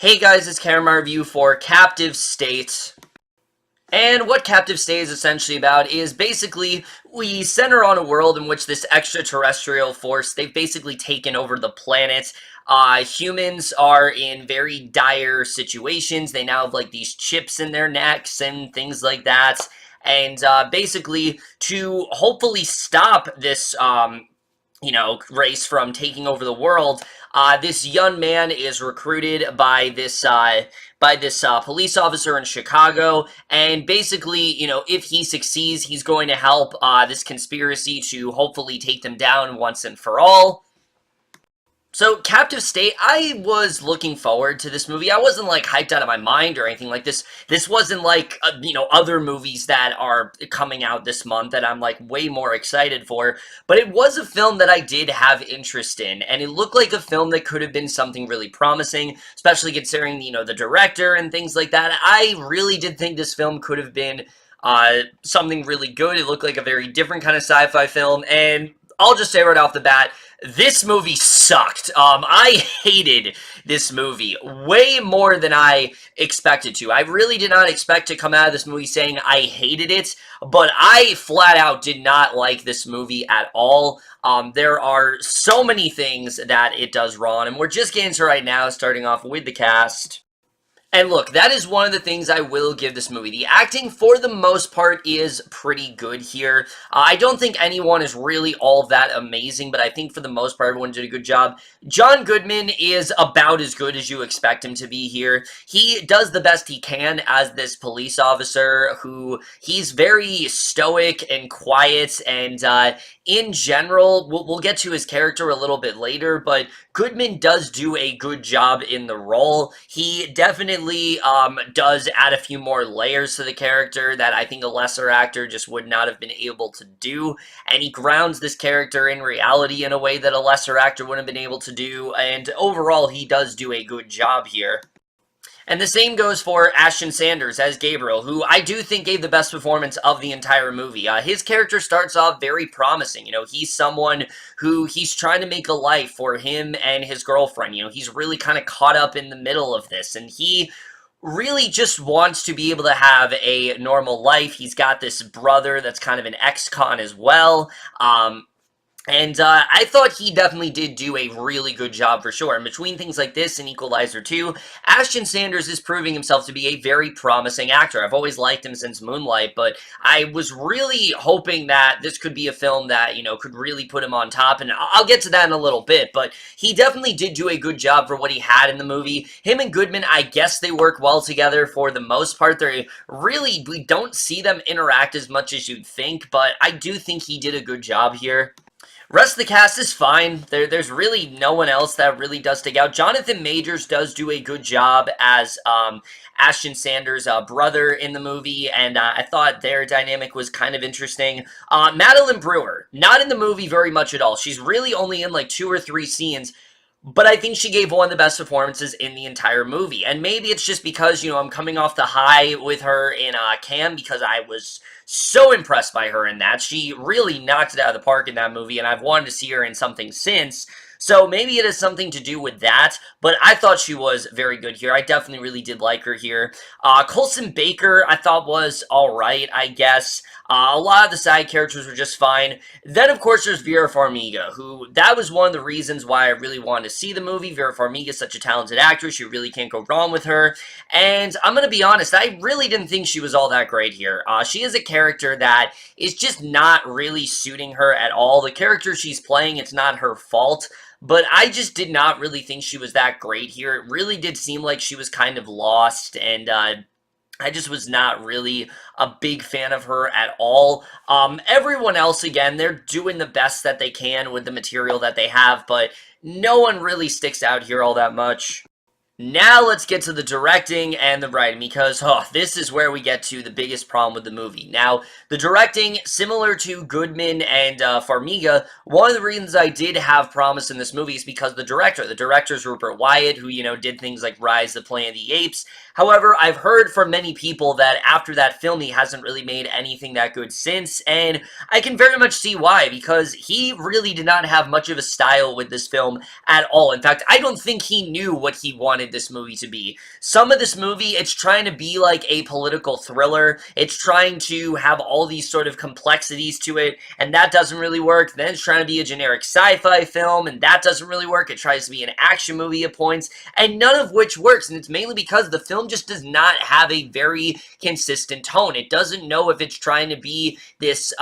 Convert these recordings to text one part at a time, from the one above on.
Hey guys, it's Camera Review for Captive State. And what Captive State is essentially about is basically we center on a world in which this extraterrestrial force, they've basically taken over the planet. Humans are in very dire situations. They now have like these chips in their necks and things like that. And basically to hopefully stop this race from taking over the world. This young man is recruited by this police officer in Chicago, and basically, if he succeeds, he's going to help this conspiracy to hopefully take them down once and for all. So, Captive State, I was looking forward to this movie. I wasn't, like, hyped out of my mind or anything like this. This wasn't like, other movies that are coming out this month that I'm, like, way more excited for. But it was a film that I did have interest in, and it looked like a film that could have been something really promising, especially considering, the director and things like that. I really did think this film could have been something really good. It looked like a very different kind of sci-fi film, and I'll just say right off the bat, this movie sucked. I hated this movie way more than I expected to. I really did not expect to come out of this movie saying I hated it, but I flat out did not like this movie at all. There are so many things that it does wrong, and we're just getting to right now, starting off with the cast. And look, that is one of the things I will give this movie. The acting, for the most part, is pretty good here. I don't think anyone is really all that amazing, but I think for the most part, everyone did a good job. John Goodman is about as good as you expect him to be here. He does the best he can as this police officer who, he's very stoic and quiet, and in general, we'll get to his character a little bit later, but Goodman does do a good job in the role. He definitely does add a few more layers to the character that I think a lesser actor just would not have been able to do, and he grounds this character in reality in a way that a lesser actor wouldn't have been able to do, and overall he does do a good job here. And the same goes for Ashton Sanders as Gabriel, who I do think gave the best performance of the entire movie. His character starts off very promising. He's someone who he's trying to make a life for him and his girlfriend. He's really kind of caught up in the middle of this, and he really just wants to be able to have a normal life. He's got this brother that's kind of an ex-con as well. And I thought he definitely did do a really good job for sure. And between things like this and Equalizer 2, Ashton Sanders is proving himself to be a very promising actor. I've always liked him since Moonlight, but I was really hoping that this could be a film that, could really put him on top. And I'll get to that in a little bit, but he definitely did do a good job for what he had in the movie. Him and Goodman, I guess they work well together for the most part. We don't see them interact as much as you'd think, but I do think he did a good job here. Rest of the cast is fine. There's really no one else that really does stick out. Jonathan Majors does do a good job as Ashton Sanders' brother in the movie, and I thought their dynamic was kind of interesting. Madeline Brewer, not in the movie very much at all. She's really only in like 2 or 3 scenes, but I think she gave one of the best performances in the entire movie. And maybe it's just because, I'm coming off the high with her in Cam, because I was so impressed by her in that. She really knocked it out of the park in that movie, and I've wanted to see her in something since. So maybe it has something to do with that, but I thought she was very good here. I definitely really did like her here. Colson Baker, I thought was alright, I guess. A lot of the side characters were just fine. Then, of course, there's Vera Farmiga, who, that was one of the reasons why I really wanted to see the movie. Vera Farmiga is such a talented actress. You really can't go wrong with her. And I'm going to be honest, I really didn't think she was all that great here. She is a character that is just not really suiting her at all. The character she's playing, it's not her fault. But I just did not really think she was that great here. It really did seem like she was kind of lost, and I just was not really a big fan of her at all. Everyone else, again, they're doing the best that they can with the material that they have, but no one really sticks out here all that much. Now let's get to the directing and the writing, because this is where we get to the biggest problem with the movie. Now, the directing, similar to Goodman and Farmiga, one of the reasons I did have promise in this movie is because the director is Rupert Wyatt, who, did things like Rise the Planet of the Apes. However, I've heard from many people that after that film, he hasn't really made anything that good since, and I can very much see why, because he really did not have much of a style with this film at all. In fact, I don't think he knew what he wanted wanted this movie to be. Some of this movie, it's trying to be like a political thriller. It's trying to have all these sort of complexities to it, and that doesn't really work. Then it's trying to be a generic sci-fi film, and that doesn't really work. It tries to be an action movie at points, and none of which works, and it's mainly because the film just does not have a very consistent tone. It doesn't know if it's trying to be this,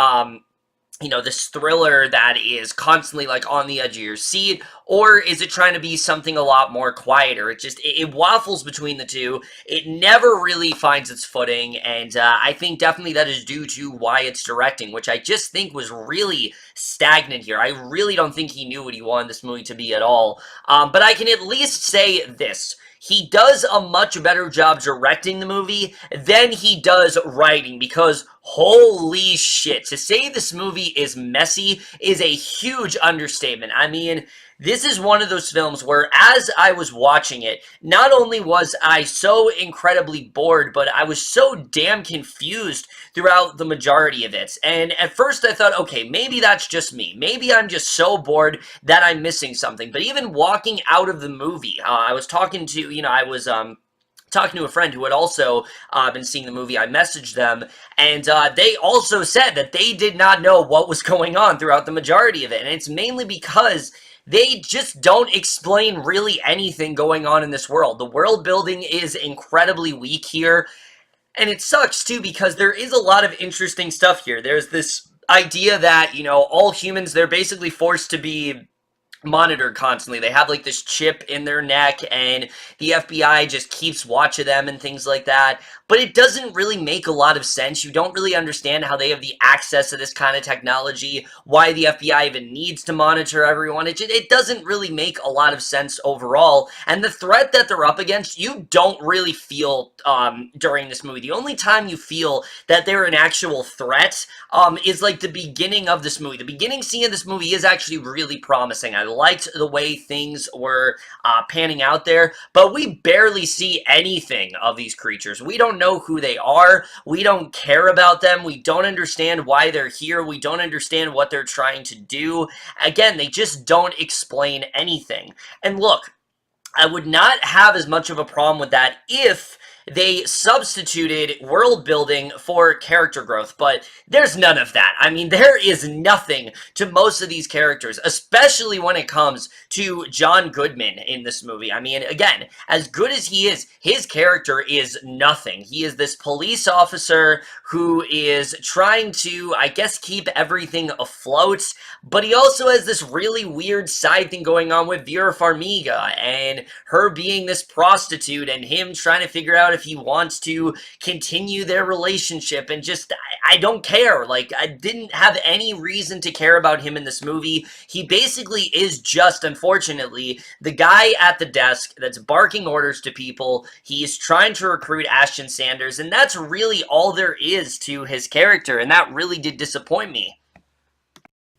this thriller that is constantly like on the edge of your seat, or is it trying to be something a lot more quieter? It waffles between the two. It never really finds its footing, and I think definitely that is due to Wyatt's directing, which I just think was really stagnant here. I really don't think he knew what he wanted this movie to be at all. But I can at least say this. He does a much better job directing the movie than he does writing, because holy shit, to say this movie is messy is a huge understatement. I mean, this is one of those films where, as I was watching it, not only was I so incredibly bored, but I was so damn confused throughout the majority of it. And at first I thought, okay, maybe that's just me. Maybe I'm just so bored that I'm missing something. But even walking out of the movie, I was talking to, talking to a friend who had also been seeing the movie. I messaged them, and they also said that they did not know what was going on throughout the majority of it. And it's mainly because they just don't explain really anything going on in this world. The world building is incredibly weak here, and it sucks too because there is a lot of interesting stuff here. There's this idea that, all humans, they're basically forced to be monitored constantly. They have like this chip in their neck, and the FBI just keeps watch of them and things like that. But it doesn't really make a lot of sense. You don't really understand how they have the access to this kind of technology, why the FBI even needs to monitor everyone. It doesn't really make a lot of sense overall. And the threat that they're up against, you don't really feel during this movie. The only time you feel that they're an actual threat is like the beginning of this movie. The beginning scene of this movie is actually really promising. I liked the way things were panning out there, but we barely see anything of these creatures. We don't know who they are. We don't care about them. We don't understand why they're here. We don't understand what they're trying to do. Again, they just don't explain anything. And look, I would not have as much of a problem with that if they substituted world building for character growth, but there's none of that. I mean, there is nothing to most of these characters, especially when it comes to John Goodman in this movie. I mean, again, as good as he is, his character is nothing. He is this police officer who is trying to, I guess, keep everything afloat, but he also has this really weird side thing going on with Vera Farmiga and her being this prostitute and him trying to figure out if he wants to continue their relationship. And just, I don't care. Like, I didn't have any reason to care about him in this movie. He basically is just, unfortunately, the guy at the desk that's barking orders to people. He's trying to recruit Ashton Sanders, and that's really all there is to his character, and that really did disappoint me.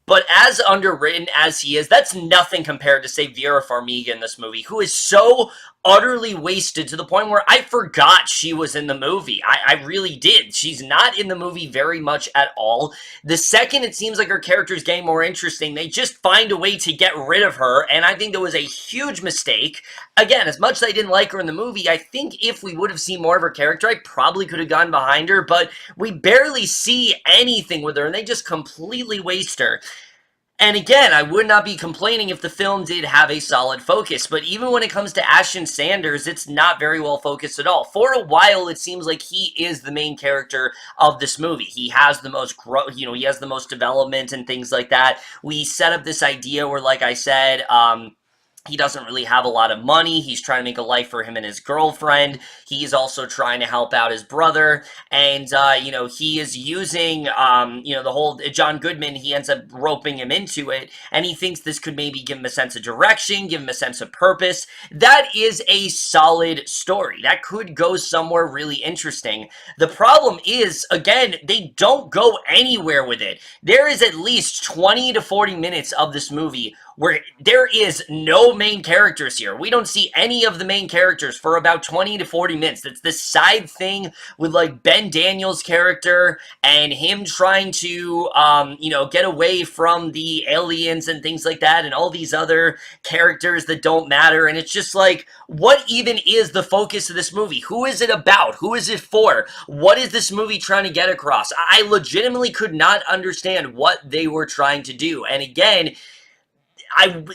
But as underwritten as he is, that's nothing compared to, say, Vera Farmiga in this movie, who is so utterly wasted to the point where I forgot she was in the movie. I really did. She's not in the movie very much at all. The second it seems like her character is getting more interesting, they just find a way to get rid of her, and I think that was a huge mistake. Again, as much as I didn't like her in the movie, I think if we would have seen more of her character, I probably could have gotten behind her, but we barely see anything with her, and they just completely waste her. And again, I would not be complaining if the film did have a solid focus, but even when it comes to Ashton Sanders, it's not very well focused at all. For a while, it seems like he is the main character of this movie. He has the most growth, he has the most development and things like that. We set up this idea where, like I said, he doesn't really have a lot of money. He's trying to make a life for him and his girlfriend. He's also trying to help out his brother. And, he is using, the whole John Goodman, he ends up roping him into it. And he thinks this could maybe give him a sense of direction, give him a sense of purpose. That is a solid story. That could go somewhere really interesting. The problem is, again, they don't go anywhere with it. There is at least 20 to 40 minutes of this movie where there is no main characters here. We don't see any of the main characters for about 20 to 40 minutes. It's this side thing with like Ben Daniels' character and him trying to, get away from the aliens and things like that, and all these other characters that don't matter. And it's just like, what even is the focus of this movie? Who is it about? Who is it for? What is this movie trying to get across? I legitimately could not understand what they were trying to do. And again,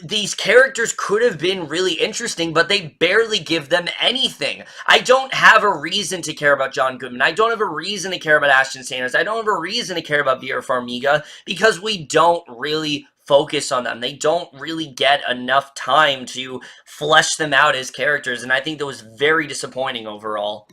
these characters could have been really interesting, but they barely give them anything. I don't have a reason to care about John Goodman. I don't have a reason to care about Ashton Sanders. I don't have a reason to care about Vera Farmiga, because we don't really focus on them. They don't really get enough time to flesh them out as characters, and I think that was very disappointing overall.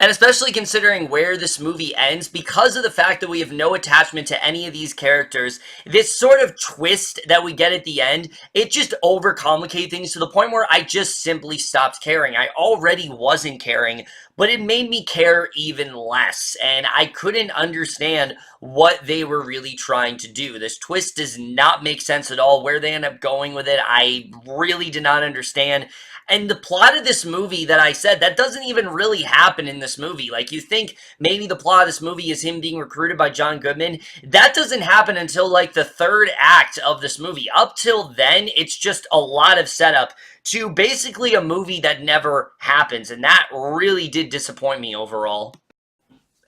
And especially considering where this movie ends, because of the fact that we have no attachment to any of these characters, this sort of twist that we get at the end, it just overcomplicates things to the point where I just simply stopped caring. I already wasn't caring, but it made me care even less, and I couldn't understand what they were really trying to do. This twist does not make sense at all. Where they end up going with it, I really did not understand. And the plot of this movie that I said, that doesn't even really happen in this movie. Like, you think maybe the plot of this movie is him being recruited by John Goodman. That doesn't happen until, like, the third act of this movie. Up till then, it's just a lot of setup to basically a movie that never happens. And that really did disappoint me overall.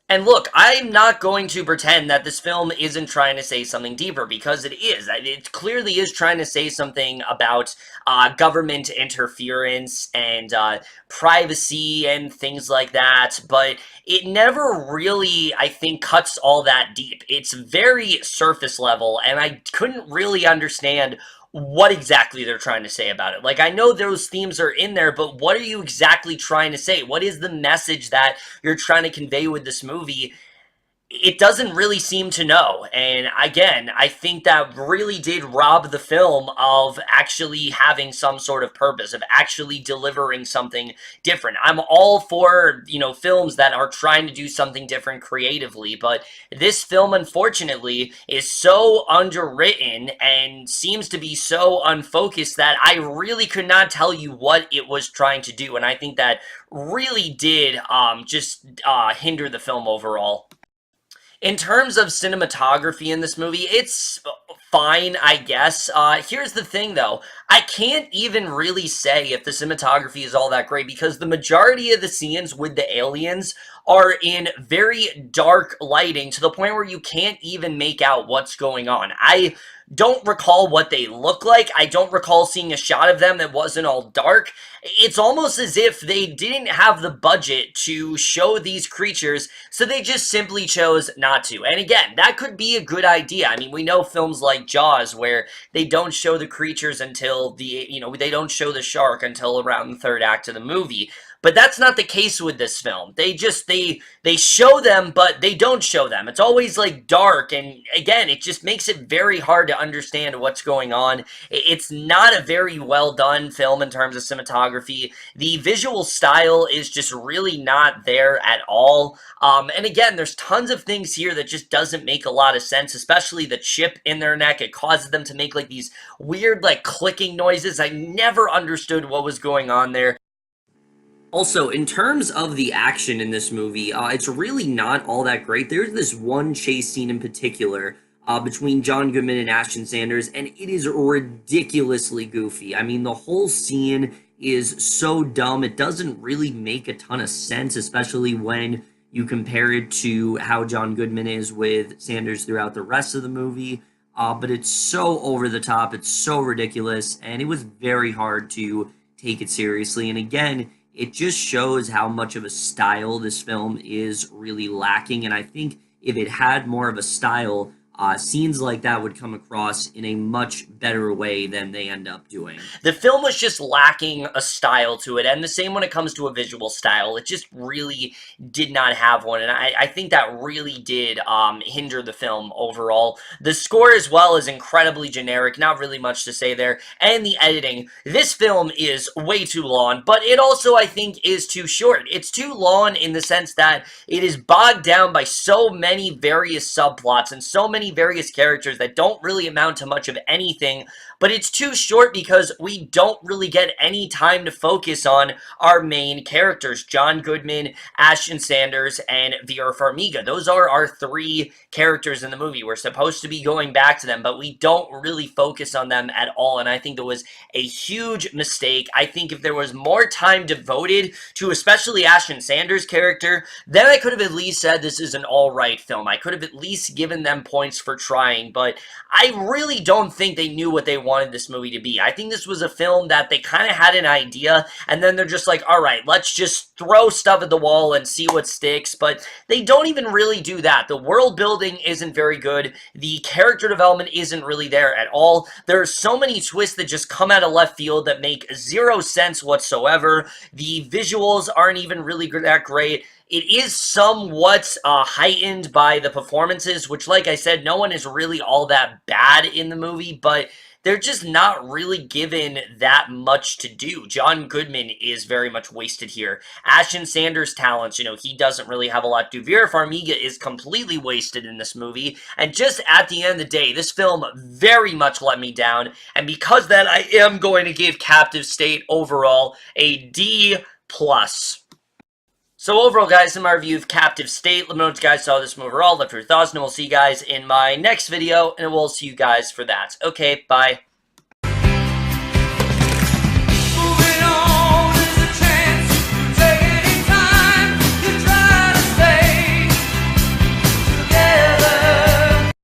And look, I'm not going to pretend that this film isn't trying to say something deeper, because it is. It clearly is trying to say something about government interference and privacy and things like that, but it never really, I think, cuts all that deep. It's very surface level, and I couldn't really understand what exactly they're trying to say about it. Like, I know those themes are in there, but what are you exactly trying to say? What is the message that you're trying to convey with this movie? It doesn't really seem to know. And again, I think that really did rob the film of actually having some sort of purpose, of actually delivering something different. I'm all for, films that are trying to do something different creatively, but this film, unfortunately, is so underwritten and seems to be so unfocused that I really could not tell you what it was trying to do. And I think that really did just hinder the film overall. In terms of cinematography in this movie, it's fine, I guess. Here's the thing, though. I can't even really say if the cinematography is all that great, because the majority of the scenes with the aliens are in very dark lighting to the point where you can't even make out what's going on. I don't recall what they look like. I don't recall seeing a shot of them that wasn't all dark. It's almost as if they didn't have the budget to show these creatures, so they just simply chose not to. And again, that could be a good idea. I mean, we know films like Jaws where they don't show the creatures until they don't show the shark until around the third act of the movie. But that's not the case with this film. They show them, but they don't show them. It's always like dark, and again, it just makes it very hard to understand what's going on. It's not a very well done film in terms of cinematography. The visual style is just really not there at all. And again, there's tons of things here that just doesn't make a lot of sense, especially the chip in their neck. It causes them to make like these weird like clicking noises. I never understood what was going on there. Also, in terms of the action in this movie, it's really not all that great. There's this one chase scene in particular between John Goodman and Ashton Sanders, and it is ridiculously goofy. I mean, the whole scene is so dumb. It doesn't really make a ton of sense, especially when you compare it to how John Goodman is with Sanders throughout the rest of the movie. But it's so over the top, it's so ridiculous, and it was very hard to take it seriously. And again, it just shows how much of a style this film is really lacking, and I think if it had more of a style, scenes like that would come across in a much better way than they end up doing. The film was just lacking a style to it, and the same when it comes to a visual style. It just really did not have one, and I think that really did hinder the film overall. The score as well is incredibly generic, not really much to say there, and the editing. This film is way too long, but it also, I think, is too short. It's too long in the sense that it is bogged down by so many various subplots and so many many various characters that don't really amount to much of anything, but it's too short because we don't really get any time to focus on our main characters, John Goodman, Ashton Sanders, and Vera Farmiga. Those are our three characters in the movie. We're supposed to be going back to them, but we don't really focus on them at all, and I think it was a huge mistake. I think if there was more time devoted to especially Ashton Sanders' character, then I could have at least said this is an alright film. I could have at least given them points for trying, but I really don't think they knew what they wanted this movie to be. I think this was a film that they kind of had an idea, and then they're just like, alright, let's just throw stuff at the wall and see what sticks, but they don't even really do that. The world building isn't very good. The character development isn't really there at all. There are so many twists that just come out of left field that make zero sense whatsoever. The visuals aren't even really that great. It is somewhat heightened by the performances, which, like I said, no one is really all that bad in the movie, but they're just not really given that much to do. John Goodman is very much wasted here. Ashton Sanders' talents, he doesn't really have a lot to do. Vera Farmiga is completely wasted in this movie, and just at the end of the day, this film very much let me down, and because of that, I am going to give Captive State overall a D+. So overall, guys, in my review of Captive State, let me know what you guys saw of this movie overall, left your thoughts, and we'll see you guys in my next video, and we'll see you guys for that. Okay, bye.